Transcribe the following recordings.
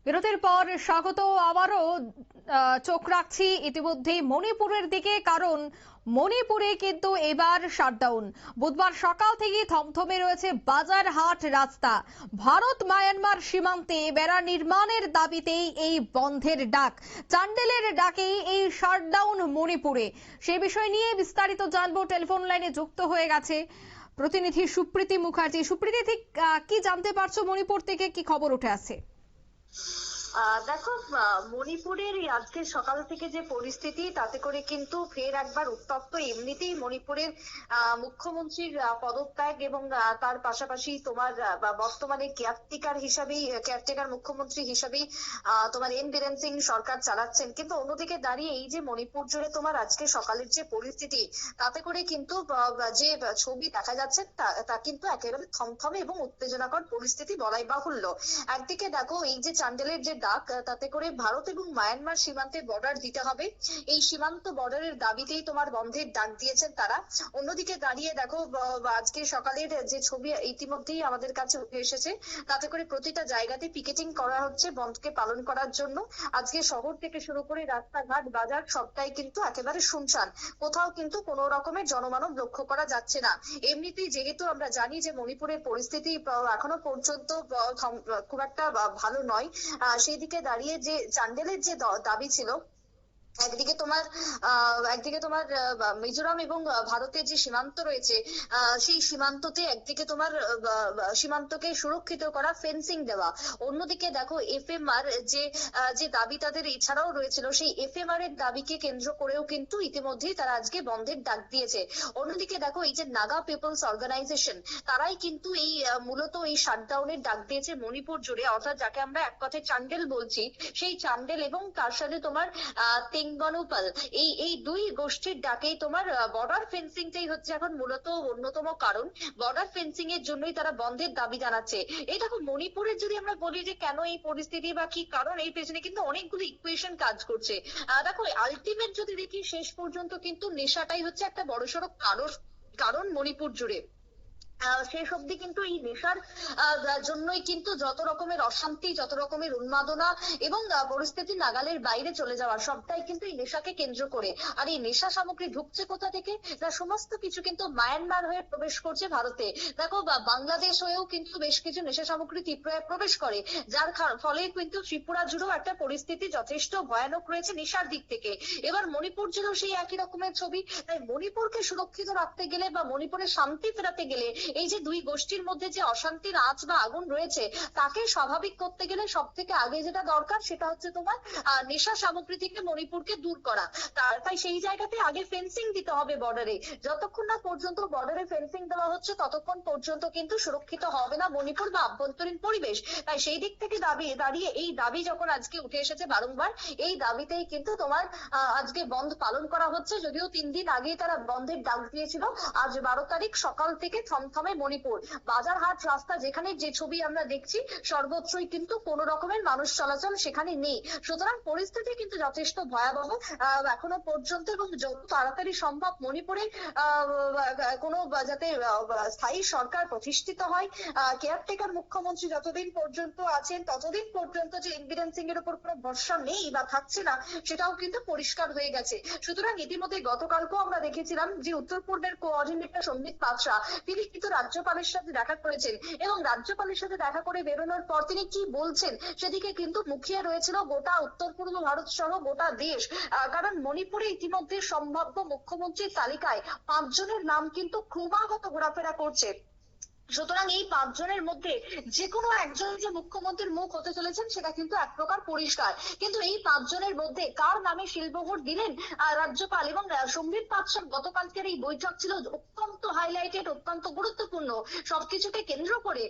বিরতির পর স্বাগত। আবারও চোখ রাখছি ইতিমধ্যে মণিপুরের দিকে, কারণ মণিপুরে কিন্তু এবার শাটডাউন। বুধবার সকাল থেকে থমথমে রয়েছে বাজার হাট রাস্তা। ভারত মায়ানমার সীমান্তে বেড়া নির্মাণের দাবিতেই এই বন্ধের ডাক, চান্ডেলের ডাকেই এই শাটডাউন মণিপুরে। সে বিষয় নিয়ে বিস্তারিত জানবো। টেলিফোন লাইনে যুক্ত হয়ে গেছে প্রতিনিধি সুপ্রীতি মুখার্জি। সুপ্রীতি, ঠিক কি জানতে পারছো মণিপুর থেকে, কি খবর উঠে আসছে? দেখো, মণিপুরের আজকে সকাল থেকে যে পরিস্থিতি, তাতে করে কিন্তু ফের একবার উত্তপ্ত। এমনিতেই মণিপুরের মুখ্যমন্ত্রীর পদত্যাগ এবং তার পাশাপাশি তোমার বর্তমানে কেয়ারটেকার মুখ্যমন্ত্রী হিসাবেই তোমার এন বীরেন সিং সরকার চালাচ্ছেন। কিন্তু অন্যদিকে দাঁড়িয়ে এই যে মণিপুর জুড়ে তোমার আজকে সকালের যে পরিস্থিতি, তাতে করে কিন্তু যে ছবি দেখা যাচ্ছে তা কিন্তু একেবারে থমথমে এবং উত্তেজনাকর পরিস্থিতি বলাই বাহুল্য। একদিকে দেখো, এই যে চান্ডেলের যে ডাক, তাতে করে ভারত এবং মায়ানমার সীমান্তে বর্ডার দিতে হবে, এই সীমান্ত বর্ডারের দাবিতেই তোমার বন্ধের ডাক দিয়েছেন তারা। অন্যদিকে দাঁড়িয়ে দেখো, আজকে সকালের যে ছবি ইতিমধ্যেই আমাদের কাছে উঠে এসেছে, তাতে করে প্রতিটা জায়গাতে পিকেটিং করা হচ্ছে বন্ধকে পালন করার জন্য। আজকে শহর থেকে শুরু করে রাস্তাঘাট বাজার সবটাই কিন্তু একেবারে শুনশান, কোথাও কিন্তু কোনো রকমের জনমানব লক্ষ্য করা যাচ্ছে না। এমনিতেই যেহেতু আমরা জানি যে মণিপুরের পরিস্থিতি এখনো পর্যন্ত খুব একটা ভালো নয়, সেই দিকে দাঁড়িয়ে যে চান্ডেলের যে দাবি ছিল, একদিকে তোমার মিজোরাম এবং ভারতের যে সীমান্ত রয়েছে, সেই সীমান্ততে একদিকে তোমার সীমান্তকে সুরক্ষিত করা, ফেন্সিং দেওয়া। অন্যদিকে দেখো, এফএমআর যে দাবি তাদের এছাড়াও রয়েছিল, সেই এফএমআর এর দাবিকে কেন্দ্র করেও কিন্তু ইতিমধ্যেই তারা আজকে বন্ধের ডাক দিয়েছে। অন্যদিকে দেখো, এই যে নাগা পিপলস অর্গানাইজেশন, তারাই কিন্তু এই মূলত এই শাটডাউনের ডাক দিয়েছে মণিপুর জুড়ে, অর্থাৎ যাকে আমরা এক কথায় চান্ডেল বলছি, সেই চান্ডেল এবং তার সাথে তোমার তেঙ্গনপাল, এই দুই গোষ্ঠীর ডাকেই তোমার বর্ডার ফেন্সিংটাই হচ্ছে এখন মূলত অন্যতম কারণ। বর্ডার ফেন্সিং এর জন্যই তারা বন্ধের দাবি জানাচ্ছে। এই দেখো, মণিপুরের যদি আমরা বলি যে কেন এই পরিস্থিতি বা কি কারণ, এই পেছনে কিন্তু অনেকগুলো ইকুয়েশন কাজ করছে। দেখো, আলটিমেট যদি দেখি, শেষ পর্যন্ত কিন্তু নেশাটাই হচ্ছে একটা বড়সড় কারণ মণিপুর জুড়ে। শেষ অব্দি কিন্তু এই নেশার জন্যই কিন্তু যত রকমের অশান্তি, যত রকমের উন্মাদনা এবং পরিস্থিতি নাগালের বাইরে চলে যাওয়া, সবটাই কিন্তু এই নেশাকে কেন্দ্র করে। আর এই নেশা সামগ্রী ঢুকছে কোথা থেকে? না, সমস্ত কিছু কিন্তু মায়ানমার হয়ে প্রবেশ করছে ভারতে। দেখো, বাংলাদেশ হয়েও কিন্তু বেশ কিছু নেশা সামগ্রী ত্রিপুরায় প্রবেশ করে, যার ফলে কিন্তু ত্রিপুরা জুড়েও একটা পরিস্থিতি যথেষ্ট ভয়ানক রয়েছে নেশার দিক থেকে। এবার মণিপুর জুড়েও সেই একই রকমের ছবি। তাই মণিপুরকে সুরক্ষিত রাখতে গেলে বা মণিপুরের শান্তি ফেরাতে গেলে, এই যে দুই গোষ্ঠীর মধ্যে যে অশান্তির আঁচ বা আগুন রয়েছে, তাকে স্বাভাবিক করতে গেলে সব থেকে আগে যেটা দরকার, সেটা হচ্ছে তোমার নেশা সামগ্রী থেকে মণিপুরকে দূর করা। তাই সেই জায়গাতে আগে ফেন্সিং দিতে হবে বর্ডারে। যতক্ষণ না পর্যন্ত বর্ডারে ফেন্সিং দেওয়া হচ্ছে, ততক্ষণ পর্যন্ত কিন্তু সুরক্ষিত হবে না মণিপুর বা আভ্যন্তরীণ পরিবেশ। তাই সেই দিক থেকে দাঁড়িয়ে এই দাবি যখন আজকে উঠে এসেছে বারংবার, এই দাবিতেই কিন্তু তোমার আজকে বন্ধ পালন করা হচ্ছে। যদিও 3 দিন আগেই তারা বন্ধের ডাক দিয়েছিল, আজ 12 তারিখ সকাল থেকে থমথমে মণিপুর। বাজার হাট রাস্তা, যেখানে যে ছবি আমরা দেখছি, সর্বত্রই কিন্তু কোন রকমের মানুষ চলাচল সেখানে নেই। সুতরাং পরিস্থিতি কিন্তু যথেষ্ট ভয়াবহ এখনো পর্যন্ত, এবং যত তাড়াতাড়ি সম্ভব মণিপুরে কোনো যাতে স্থায়ী সরকার প্রতিষ্ঠিত হয়, কেয়ারটেকার মুখ্যমন্ত্রী যতদিন পর্যন্ত আছেন, ততদিন পর্যন্ত যে এন বীরেন সিং এর উপর কোনো ভরসা নেই বা থাকছে না, সেটাও কিন্তু পরিষ্কার হয়ে গেছে। সুতরাং ইতিমধ্যে গতকালকেও আমরা দেখেছিলাম যে উত্তর পূর্বের কোঅর্ডিনেটর সম্বিত পাত্রা, তিনি কিন্তু রাজ্যপালের সাথে দেখা করেছেন, এবং রাজ্যপালের সাথে দেখা করে বেরোনোর পর তিনি কি বলছেন, সেদিকে কিন্তু মুখিয়ে রয়েছিল গোটা উত্তর পূর্ব ভারত সহ গোটা দেশ। কারণ মণিপুরে ইতিমধ্যে সম্ভাব্য মুখ্যমন্ত্রীর তালিকায় 5 জনের নাম কিন্তু ক্রমাগত ঘোরাফেরা করছে। সুতরাং এই 5 জনের মধ্যে যে কোনো একজন যে মুখ্যমন্ত্রীর মুখ হতে চলেছেন, সেটা কিন্তু এক প্রকার পরিষ্কার। কিন্তু এই 5 জনের মধ্যে কার নামে শিলমোহর দিলেন রাজ্যপাল এবং সম্বিত পাত্রার গতকালকের এই বৈঠক ছিল অত্যন্ত হাইলাইটেড, অত্যন্ত গুরুত্বপূর্ণ। সবকিছুকে কেন্দ্র করে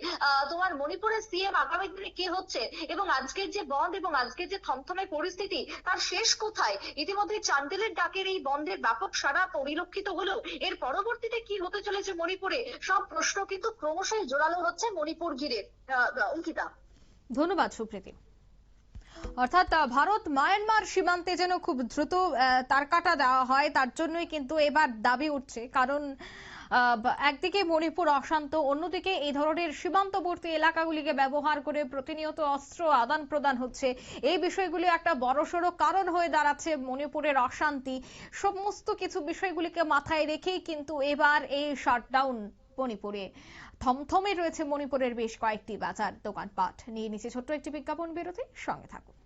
তোমার মণিপুরের সিএম আগামী দিনে কে হচ্ছে, এবং আজকের যে বন্ধ এবং আজকের যে থমথমে পরিস্থিতি, তার শেষ কোথায়? ইতিমধ্যে চান্ডেলের ডাকের এই বন্ধের ব্যাপক সাড়া পরিলক্ষিত হলো, এর পরবর্তীতে কি হতে চলেছে মণিপুরে, সব প্রশ্ন কিন্তু ক্রমশই জোরালো হচ্ছে মণিপুর ঘিরে। অঙ্কিতা, ধন্যবাদ সুপ্রীতি। অর্থাৎ ভারত মায়ানমার সীমান্তে যেন খুব দ্রুত তার কাটা দেওয়া হয়, তার জন্যই কিন্তু এবার দাবি উঠছে। কারণ একদিকে মণিপুর অশান্ত, অন্যদিকে এই ধরনের সীমান্তবর্তী এলাকাগুলিকে ব্যবহার করে প্রতিনিয়ত অস্ত্র আদান প্রদান হচ্ছে। এই বিষয়গুলি একটা বড়সড় কারণ হয়ে দাঁড়াচ্ছে মণিপুরের অশান্তি। সমস্ত কিছু বিষয়গুলিকে মাথায় রেখেই কিন্তু এবার এই শাটডাউন মণিপুরে। থমথমে রয়েছে মণিপুরের বেশ কয়েকটি বাজার, দোকানপাট। নিয়ে নিচে ছোট্ট একটি বিজ্ঞাপন বিরতি, সঙ্গে থাকুন।